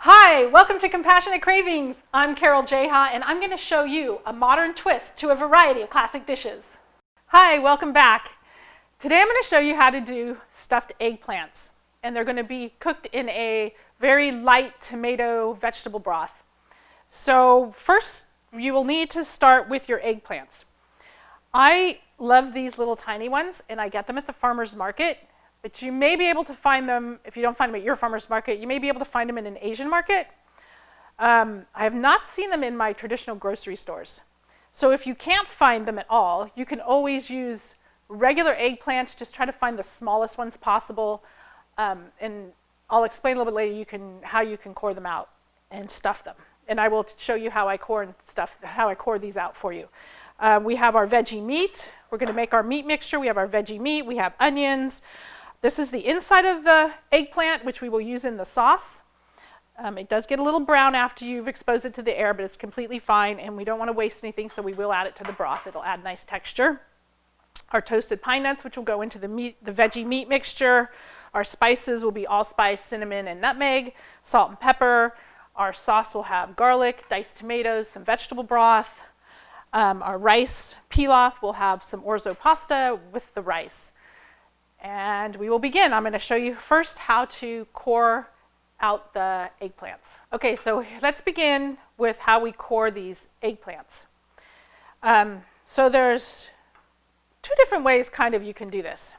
Hi, welcome to Compassionate Cravings. I'm Carol Jeha, and I'm going to show you a modern twist to a variety of classic dishes. Hi, welcome back. Today I'm going to show you how to do stuffed eggplants, and they're going to be cooked in a very light tomato vegetable broth. So first, you will need to start with your eggplants. I love these little tiny ones, and I get them at the farmer's market. But you may be able to find them, if you don't find them at your farmer's market, you may be able to find them in an Asian market. I have not seen them in my traditional grocery stores. So if you can't find them at all, you can always use regular eggplants. Just try to find the smallest ones possible. And I'll explain a little bit later how you can core them out and stuff them. And I will show you how I core these out for you. We have our veggie meat. We're going to make our meat mixture. We have our veggie meat. We have onions. This is the inside of the eggplant, which we will use in the sauce. It does get a little brown after you've exposed it to the air, but it's completely fine, and we don't want to waste anything, so we will add it to the broth. It'll add nice texture. Our toasted pine nuts, which will go into the veggie meat mixture. Our spices will be allspice, cinnamon, and nutmeg, salt and pepper. Our sauce will have garlic, diced tomatoes, some vegetable broth. Our rice pilaf will have some orzo pasta with the rice. And we will begin. I'm going to show you first how to core out the eggplants. Okay, so let's begin with how we core these eggplants. So there's two different ways you can do this.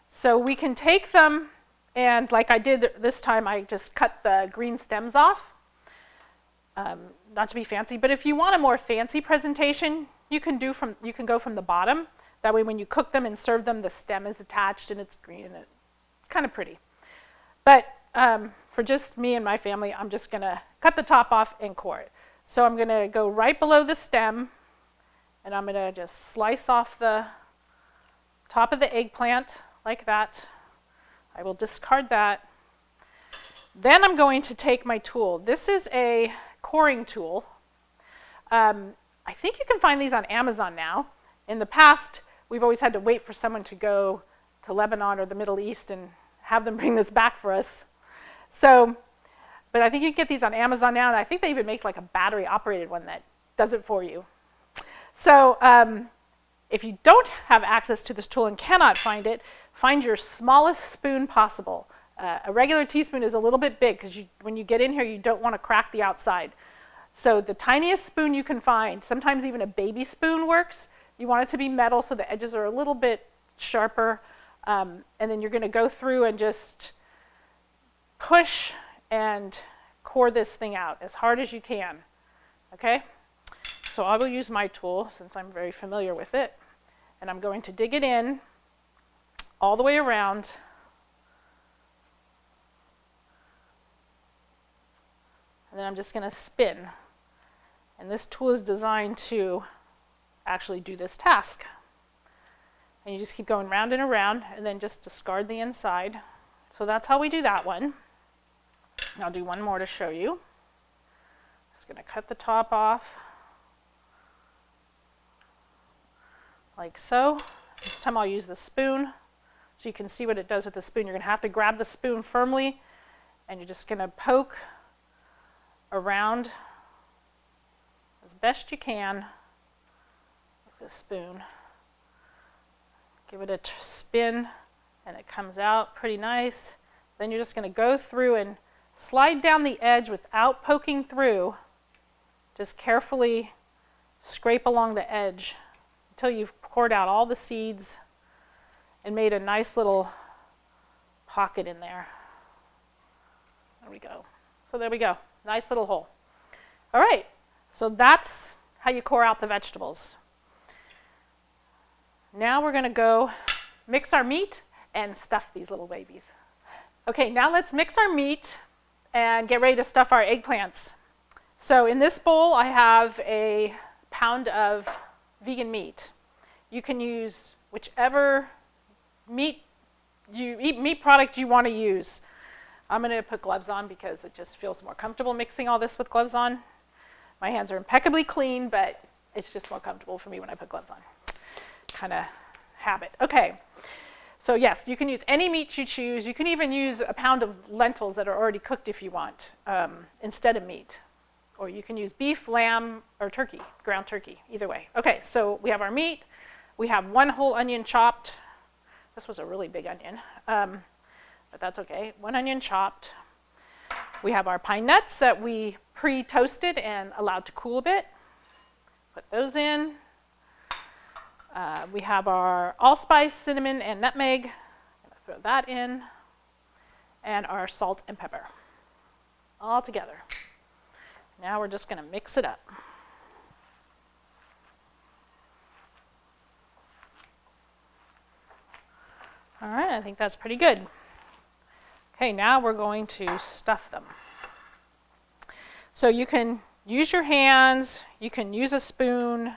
So we can take them, and like I did this time, I just cut the green stems off. Not to be fancy, but if you want a more fancy presentation, you can go from the bottom. That way when you cook them and serve them, the stem is attached and it's green and it's kind of pretty. But for just me and my family, I'm just going to cut the top off and core it. So I'm going to go right below the stem, and I'm going to just slice off the top of the eggplant like that. I will discard that. Then I'm going to take my tool. This is a coring tool. I think you can find these on Amazon now. In the past, we've always had to wait for someone to go to Lebanon or the Middle East and have them bring this back for us. So, but I think you can get these on Amazon now, and I think they even make like a battery-operated one that does it for you. So if you don't have access to this tool and cannot find it, find your smallest spoon possible. A regular teaspoon is a little bit big because when you get in here, you don't want to crack the outside. So the tiniest spoon you can find, sometimes even a baby spoon works. You want it to be metal so the edges are a little bit sharper. And then you're going to go through and just push and core this thing out as hard as you can. Okay? So I will use my tool since I'm very familiar with it. And I'm going to dig it in all the way around. And then I'm just going to spin. And this tool is designed to actually do this task. And you just keep going round and around, and then just discard the inside. So that's how we do that one. And I'll do one more to show you. Just going to cut the top off like so. This time I'll use the spoon so you can see what it does with the spoon. You're going to have to grab the spoon firmly, and you're just going to poke around as best you can with the spoon. Give it a spin, and it comes out pretty nice. Then you're just going to go through and slide down the edge without poking through. Just carefully scrape along the edge until you've poured out all the seeds and made a nice little pocket in there. There we go. So there we go. Nice little hole. All right, so that's how you core out the vegetables. Now we're going to go mix our meat and stuff these little babies. Okay, now let's mix our meat and get ready to stuff our eggplants. So in this bowl, I have a pound of vegan meat. You can use whichever meat product you want to use. I'm going to put gloves on because it just feels more comfortable mixing all this with gloves on. My hands are impeccably clean, but it's just more comfortable for me when I put gloves on. Kind of habit. Okay, So yes, you can use any meat you choose. You can even use a pound of lentils that are already cooked if you want, instead of meat. Or you can use beef, lamb, or turkey, ground turkey, either way. Okay, so we have our meat. We have 1 whole onion chopped. This was a really big onion, but that's okay. 1 onion chopped. We have our pine nuts that we pre-toasted and allowed to cool a bit. Put those in. We have our allspice, cinnamon, and nutmeg. I'm going to throw that in. And our salt and pepper. All together. Now we're just going to mix it up. All right, I think that's pretty good. Okay, now we're going to stuff them. So you can use your hands, you can use a spoon,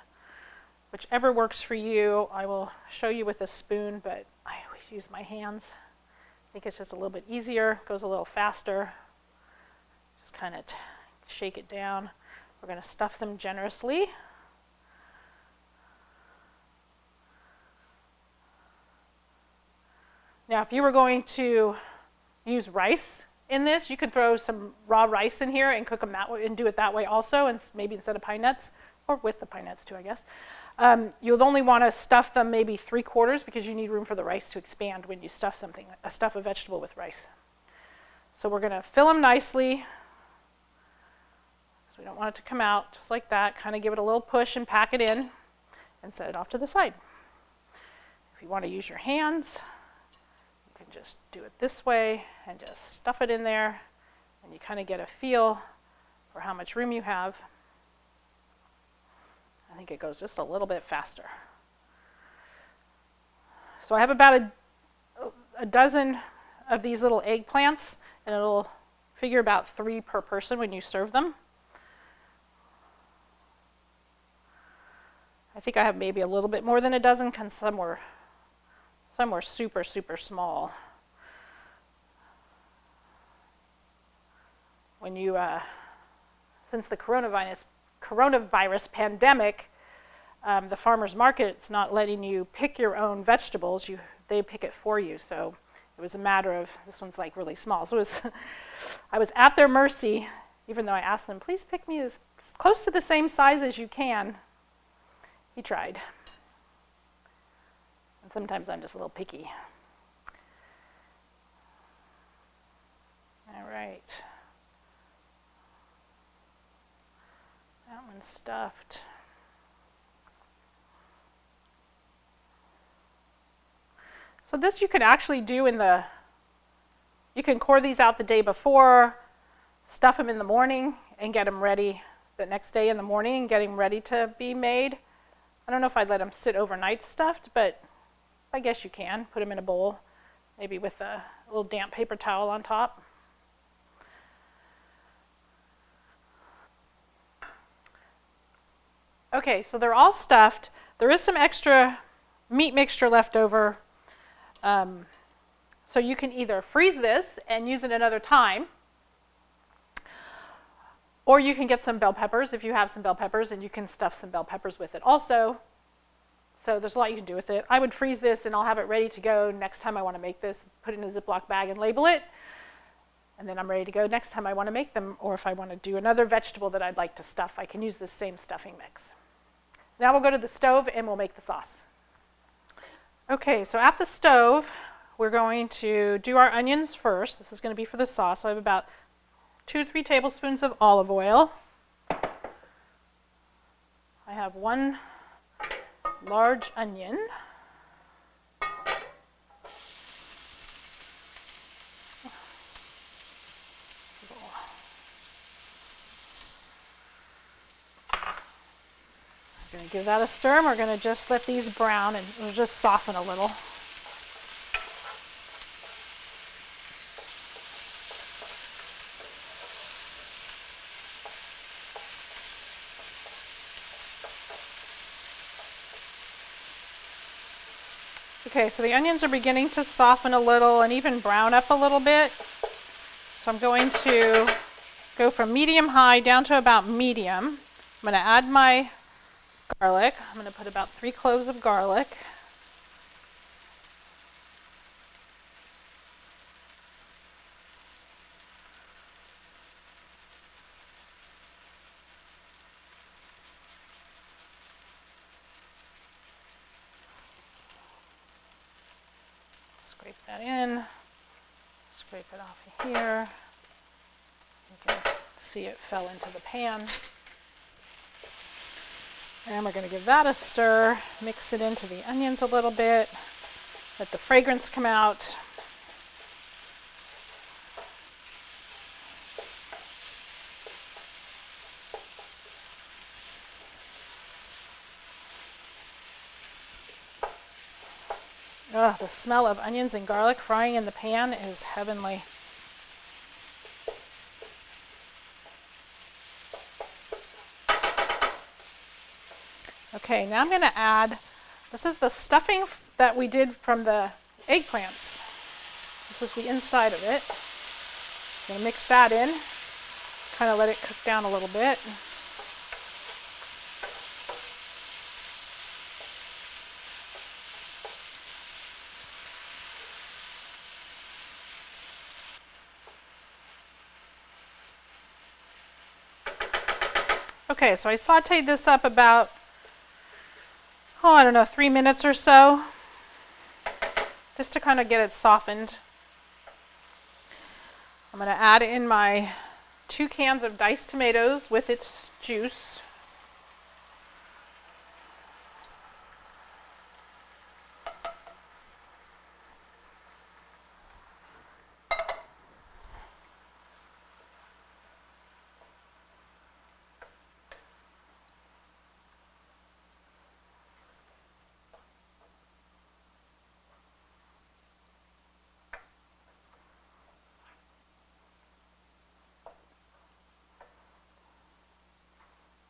whichever works for you. I will show you with a spoon, but I always use my hands. I think it's just a little bit easier, goes a little faster. Just kind of shake it down. We're going to stuff them generously. Now, if you were going to use rice in this, you could throw some raw rice in here and cook them that way and do it that way also, and maybe instead of pine nuts, or with the pine nuts too, I guess. You'll only want to stuff them maybe 3/4 because you need room for the rice to expand when you stuff something, stuff a vegetable with rice. So we're going to fill them nicely. So we don't want it to come out just like that. Kind of give it a little push and pack it in and set it off to the side. If you want to use your hands, you can just do it this way and just stuff it in there, and you kind of get a feel for how much room you have. I think it goes just a little bit faster. So I have about a dozen of these little eggplants, and it'll figure about 3 per person when you serve them. I think I have maybe a little bit more than a dozen because some were super, super small. When you, since the coronavirus pandemic, the farmer's market's not letting you pick your own vegetables. They pick it for you. So it was a matter of, this one's like really small. So I was at their mercy, even though I asked them, please pick me as close to the same size as you can. He tried. And sometimes I'm just a little picky. All right. That one's stuffed. So this you could actually do you can core these out the day before, stuff them in the morning, and get them ready the next day in the morning and get them ready to be made. I don't know if I'd let them sit overnight stuffed, but I guess you can. Put them in a bowl, maybe with a little damp paper towel on top. Okay, so they're all stuffed. There is some extra meat mixture left over. So you can either freeze this and use it another time, or you can get some bell peppers if you have some bell peppers, and you can stuff some bell peppers with it also. So there's a lot you can do with it. I would freeze this and I'll have it ready to go next time I want to make this, put it in a Ziploc bag and label it. And then I'm ready to go next time I want to make them, or if I want to do another vegetable that I'd like to stuff, I can use this same stuffing mix. Now we'll go to the stove and we'll make the sauce. Okay, so at the stove, we're going to do our onions first. This is going to be for the sauce. So I have about 2 to 3 tablespoons of olive oil. I have 1 large onion. I'm going to give that a stir, and we're going to just let these brown and it'll just soften a little. Okay, so the onions are beginning to soften a little and even brown up a little bit. So I'm going to go from medium-high down to about medium. I'm going to add my garlic. I'm going to put about 3 cloves of garlic. that in. Scrape it off of here. You can see it fell into the pan. And we're going to give that a stir, mix it into the onions a little bit, let the fragrance come out. Oh, the smell of onions and garlic frying in the pan is heavenly. Okay, now I'm going to add, this is the stuffing that we did from the eggplants. This is the inside of it. I'm going to mix that in, kind of let it cook down a little bit. Okay, so I sauteed this up about, I don't know, 3 minutes or so, just to kind of get it softened. I'm going to add in my 2 cans of diced tomatoes with its juice.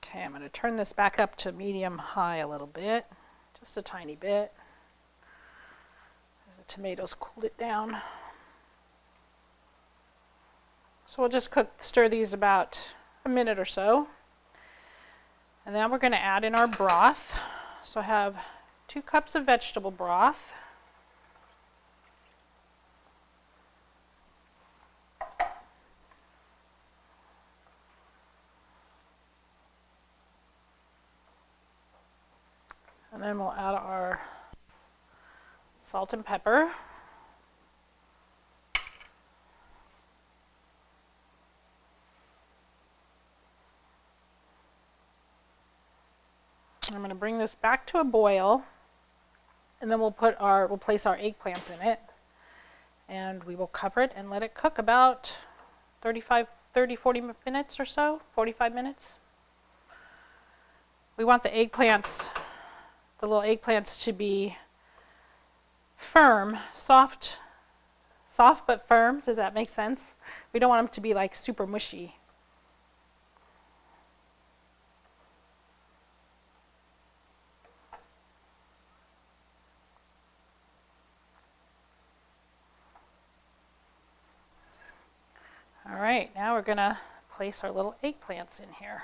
Okay, I'm going to turn this back up to medium-high a little bit, just a tiny bit. The tomatoes cooled it down. So we'll just stir these about a minute or so. And then we're going to add in our broth. So I have 2 cups of vegetable broth. And then we'll add our salt and pepper. I'm going to bring this back to a boil, and then we'll place our eggplants in it, and we will cover it and let it cook about 40 minutes or so, 45 minutes. We want the little eggplants to be firm, soft but firm. Does that make sense? We don't want them to be like super mushy. All right, now we're going to place our little eggplants in here.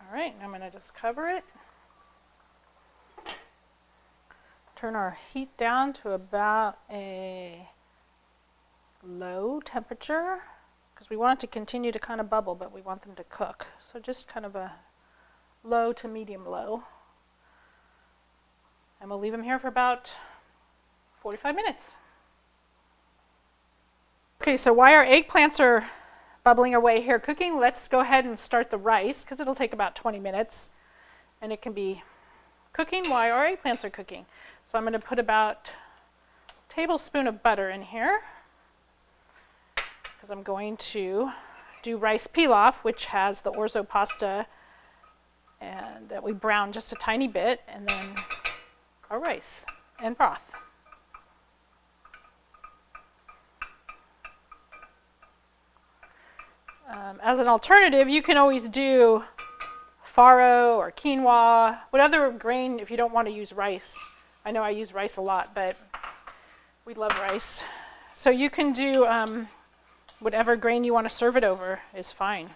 All right, now I'm going to just cover it. Turn our heat down to about a low temperature because we want it to continue to kind of bubble, but we want them to cook. So just kind of a low to medium low. And we'll leave them here for about 45 minutes. Okay, so while our eggplants are bubbling away here cooking, let's go ahead and start the rice because it'll take about 20 minutes and it can be cooking while our eggplants are cooking. So I'm going to put about a tablespoon of butter in here because I'm going to do rice pilaf, which has the orzo pasta and that we brown just a tiny bit, and then our rice and broth. As an alternative, you can always do farro or quinoa, whatever grain if you don't want to use rice. I know I use rice a lot, but we love rice. So you can do whatever grain you want to serve it over is fine.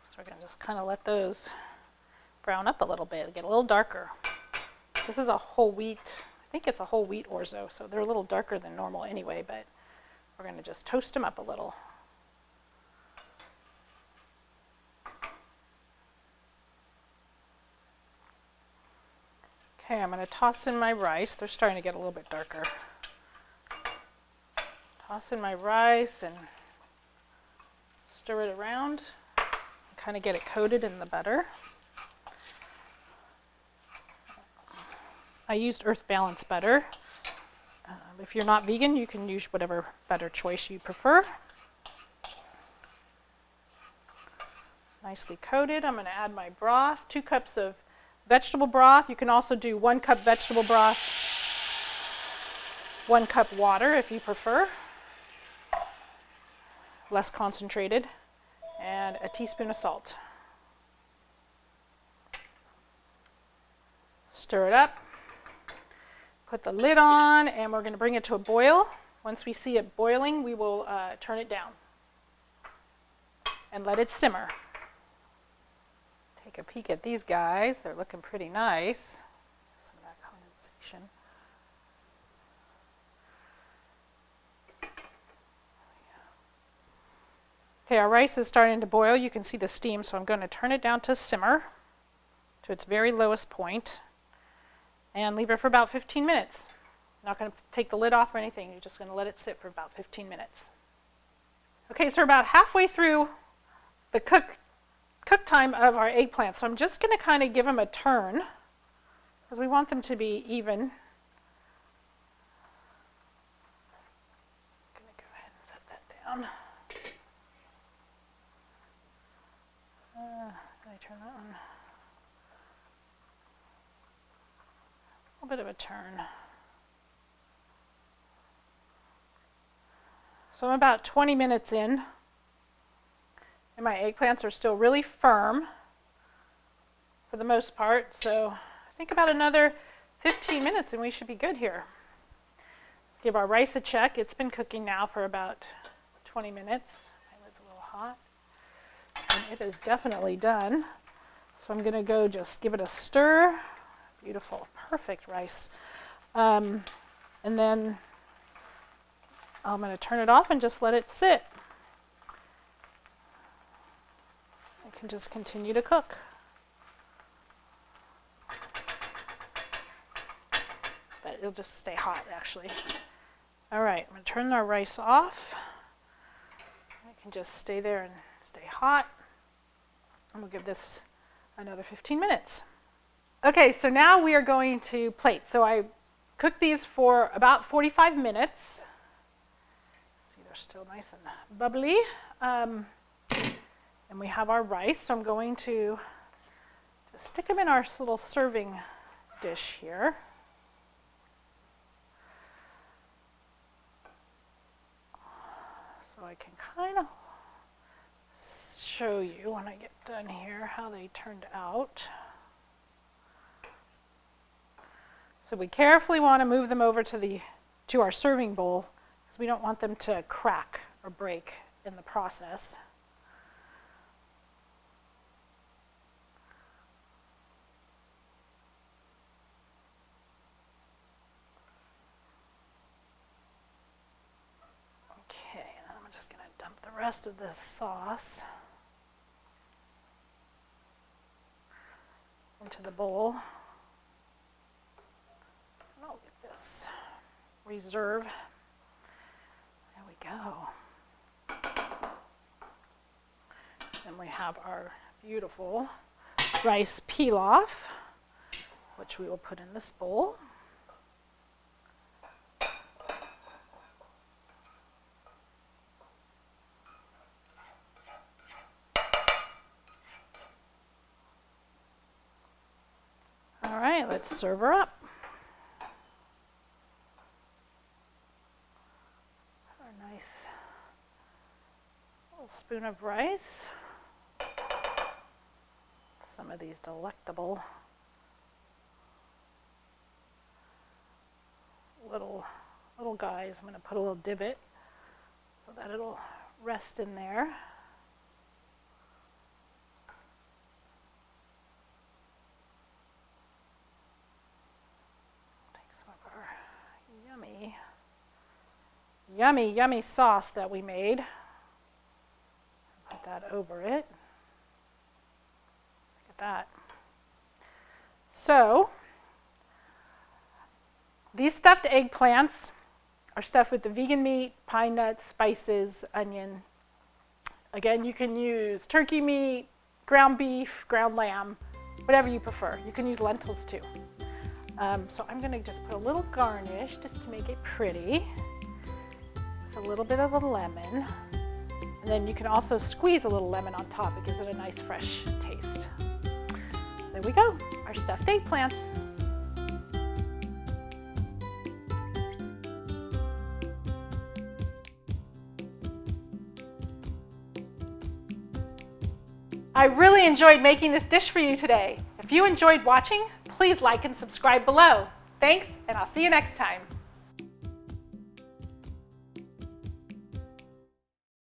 So we're going to just kind of let those brown up a little bit, get a little darker. This is a whole wheat, I think it's a whole wheat orzo, so they're a little darker than normal anyway, but we're going to just toast them up a little. Okay, I'm going to toss in my rice. They're starting to get a little bit darker. Toss in my rice and stir it around. Kind of get it coated in the butter. I used Earth Balance butter. If you're not vegan, you can use whatever butter choice you prefer. Nicely coated. I'm going to add my broth, 2 cups of vegetable broth. You can also do 1 cup vegetable broth, 1 cup water if you prefer, less concentrated, and a teaspoon of salt. Stir it up, put the lid on, and we're going to bring it to a boil. Once we see it boiling, we will turn it down and let it simmer. Take a peek at these guys. They're looking pretty nice. Some of that condensation. Okay, our rice is starting to boil. You can see the steam, so I'm going to turn it down to simmer to its very lowest point and leave it for about 15 minutes. Not going to take the lid off or anything. You're just going to let it sit for about 15 minutes. Okay, so we're about halfway through the cook time of our eggplants. So I'm just going to kind of give them a turn because we want them to be even. I'm going to go ahead and set that down. Can I turn that on? A little bit of a turn. So I'm about 20 minutes in, and my eggplants are still really firm for the most part. So I think about another 15 minutes and we should be good here. Let's give our rice a check. It's been cooking now for about 20 minutes. My lid's a little hot. And it is definitely done. So I'm going to go just give it a stir. Beautiful, perfect rice. And then I'm going to turn it off and just let it sit. I can just continue to cook. But it'll just stay hot, actually. All right, I'm going to turn our rice off. I can just stay there and stay hot. And we'll give this another 15 minutes. Okay, so now we are going to plate. So I cooked these for about 45 minutes. See, they're still nice and bubbly. And we have our rice. So I'm going to just stick them in our little serving dish here. So I can kind of show you when I get done here how they turned out. So we carefully want to move them over to our serving bowl because we don't want them to crack or break in the process. Okay, and I'm just going to dump the rest of this sauce into the bowl. And I'll get this reserve. There we go. Then we have our beautiful rice pilaf, which we will put in this bowl. let's serve her up. Our nice little spoon of rice. Some of these delectable little guys. I'm going to put a little divot so that it'll rest in there. Take some of our yummy sauce that we made. Put that over it. Look at that. So, these stuffed eggplants are stuffed with the vegan meat, pine nuts, spices, onion. Again, you can use turkey meat, ground beef, ground lamb, whatever you prefer. You can use lentils too. So I'm going to just put a little garnish just to make it pretty. With a little bit of a lemon. And then you can also squeeze a little lemon on top. It gives it a nice fresh taste. There we go, our stuffed eggplants. I really enjoyed making this dish for you today. If you enjoyed watching, please like and subscribe below. Thanks, and I'll see you next time.